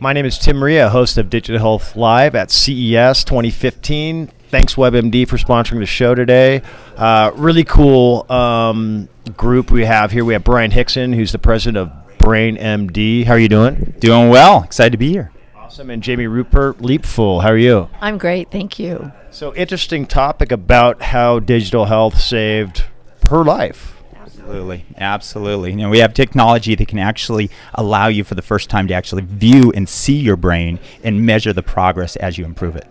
My name is Tim Maria, host of Digital Health Live at CES 2015. Thanks, WebMD, for sponsoring the show today. Really cool group we have here. We have Bryan Hixson, who's the president of BrainMD. How are you doing? Doing well. Excited to be here. Awesome. And Jamie Rupert, Leapful. How are you? I'm great. Thank you. So interesting topic about how digital health saved her life. Absolutely. You know, we have technology that can actually allow you for the first time to actually view and see your brain and measure the progress as you improve it.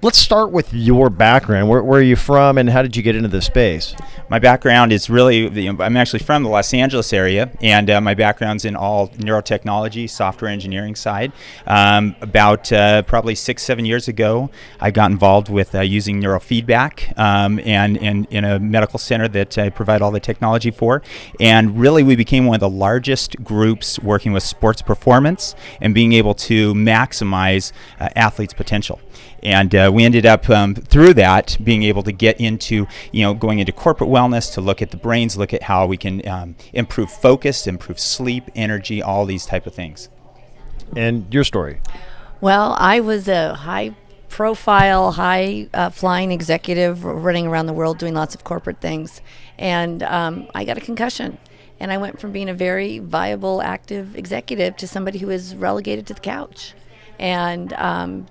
Let's start with your background. Where are you from, and how did you get into this space? My background is really, I'm actually from the Los Angeles area, and my background's in all neurotechnology, software engineering side. About probably 6-7 years ago, I got involved with using neurofeedback and in a medical center that I provide all the technology for. And really, we became one of the largest groups working with sports performance and being able to maximize athletes' potential. And we ended up through that being able to get into, going into corporate wellness to look at the brains, look at how we can improve focus, improve sleep, energy, all these type of things. And your story? Well, I was a high-profile, high-flying executive running around the world doing lots of corporate things. And I got a concussion. And I went from being a very viable, active executive to somebody who was relegated to the couch. And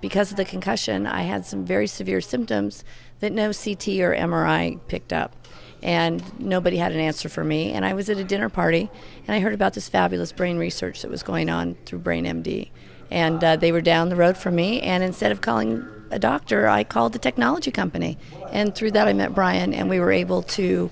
because of the concussion, I had some very severe symptoms that no CT or MRI picked up. And nobody had an answer for me. And I was at a dinner party, and I heard about this fabulous brain research that was going on through BrainMD. And they were down the road from me, and instead of calling a doctor, I called the technology company. And through that, I met Bryan, and we were able to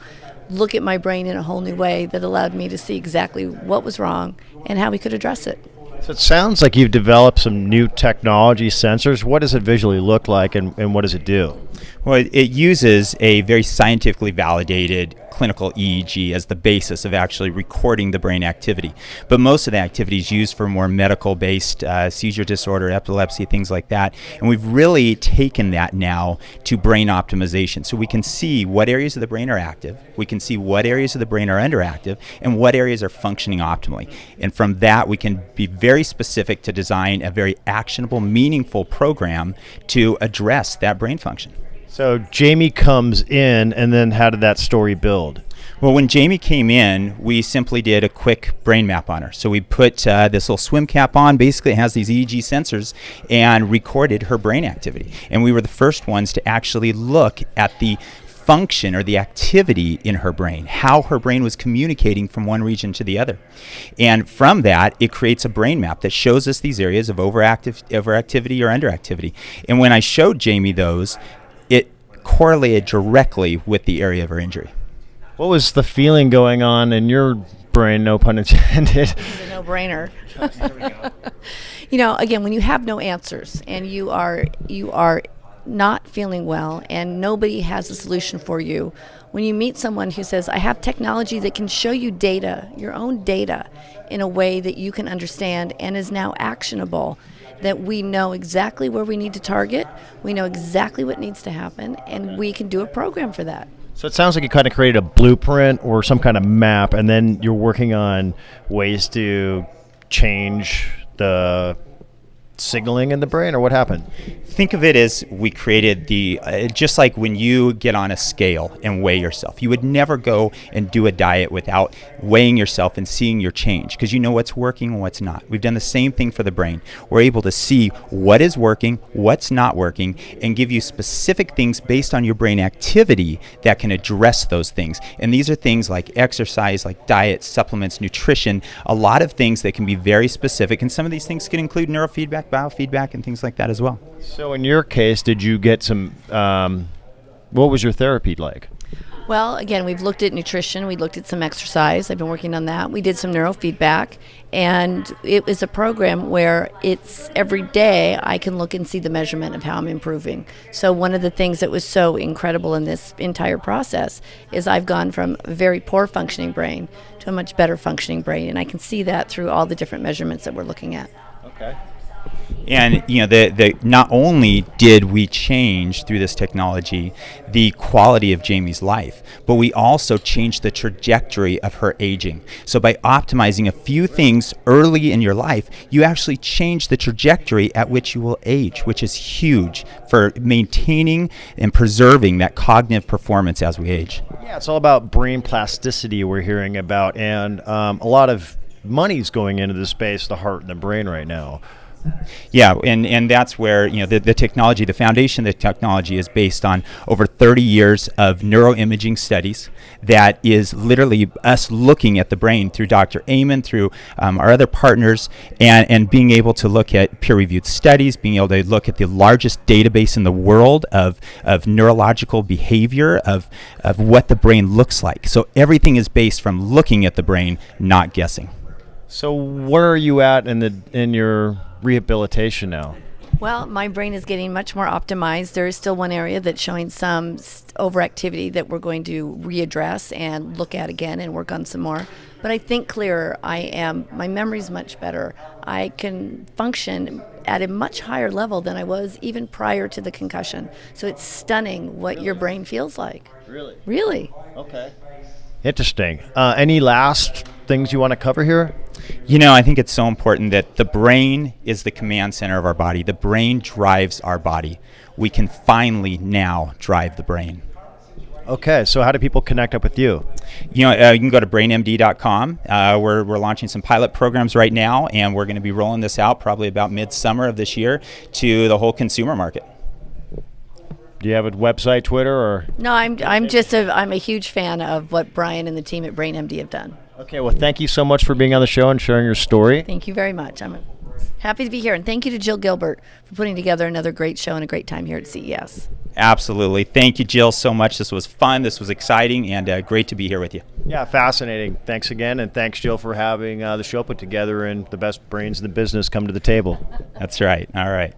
look at my brain in a whole new way that allowed me to see exactly what was wrong and how we could address it. So it sounds like you've developed some new technology sensors. What does it visually look like, and what does it do? Well, it uses a very scientifically validated clinical EEG as the basis of actually recording the brain activity. But most of the activity is used for more medical-based seizure disorder, epilepsy, things like that. And we've really taken that now to brain optimization. So we can see what areas of the brain are active, we can see what areas of the brain are underactive, and what areas are functioning optimally. And from that, we can be very specific to design a very actionable, meaningful program to address that brain function. So Jamie comes in, and then how did that story build? Well, when Jamie came in, we simply did a quick brain map on her. So we put this little swim cap on, basically it has these EEG sensors, and recorded her brain activity. And we were the first ones to actually look at the function or the activity in her brain, how her brain was communicating from one region to the other. And from that, it creates a brain map that shows us these areas of overactivity or underactivity. And when I showed Jamie those, it correlated directly with the area of her injury. What was the feeling going on in your brain, no pun intended? It's a no-brainer. Again, when you have no answers and you are not feeling well and nobody has a solution for you, when you meet someone who says, I have technology that can show you data, your own data, in a way that you can understand and is now actionable, that we know exactly where we need to target, we know exactly what needs to happen, and we can do a program for that. So it sounds like you kind of created a blueprint or some kind of map, and then you're working on ways to change the signaling in the brain, or what happened? Think of it as we created just like when you get on a scale and weigh yourself. You would never go and do a diet without weighing yourself and seeing your change, because you know what's working and what's not. We've done the same thing for the brain. We're able to see what is working, what's not working, and give you specific things based on your brain activity that can address those things. And these are things like exercise, like diet, supplements, nutrition, a lot of things that can be very specific. And some of these things can include neurofeedback, biofeedback, and things like that as well. So in your case, did you get some, what was your therapy like? Well, again, we've looked at nutrition, we looked at some exercise, I've been working on that. We did some neurofeedback, and it was a program where it's every day I can look and see the measurement of how I'm improving. So one of the things that was so incredible in this entire process is I've gone from a very poor functioning brain to a much better functioning brain, and I can see that through all the different measurements that we're looking at. Okay. And the not only did we change through this technology the quality of Jamie's life, but we also changed the trajectory of her aging. So by optimizing a few things early in your life, you actually change the trajectory at which you will age, which is huge for maintaining and preserving that cognitive performance as we age. Yeah, it's all about brain plasticity we're hearing about, and a lot of money's going into the space, the heart and the brain right now. Yeah, and that's where the technology, the foundation of the technology is based on over 30 years of neuroimaging studies. That is literally us looking at the brain through Dr. Amen, through our other partners, and being able to look at peer-reviewed studies, being able to look at the largest database in the world of neurological behavior, of what the brain looks like. So everything is based from looking at the brain, not guessing. So where are you at in your rehabilitation now? Well, my brain is getting much more optimized. There is still one area that's showing some overactivity that we're going to readdress and look at again and work on some more. But I think clearer. My memory's much better. I can function at a much higher level than I was even prior to the concussion. So it's stunning what your brain feels like. Really? Really. Okay. Interesting. Any last things you want to cover here? I think it's so important that the brain is the command center of our body. The brain drives our body. We can finally now drive the brain. Okay, so how do people connect up with you? You can go to BrainMD.com. We're launching some pilot programs right now, and we're going to be rolling this out probably about midsummer of this year to the whole consumer market. Do you have a website, Twitter, or? No, I'm a huge fan of what Bryan and the team at BrainMD have done. Okay, well, thank you so much for being on the show and sharing your story. Thank you very much. I'm happy to be here, and thank you to Jill Gilbert for putting together another great show and a great time here at CES. Absolutely. Thank you, Jill, so much. This was fun. This was exciting, and great to be here with you. Yeah, fascinating. Thanks again, and thanks, Jill, for having the show put together and the best brains in the business come to the table. That's right. All right.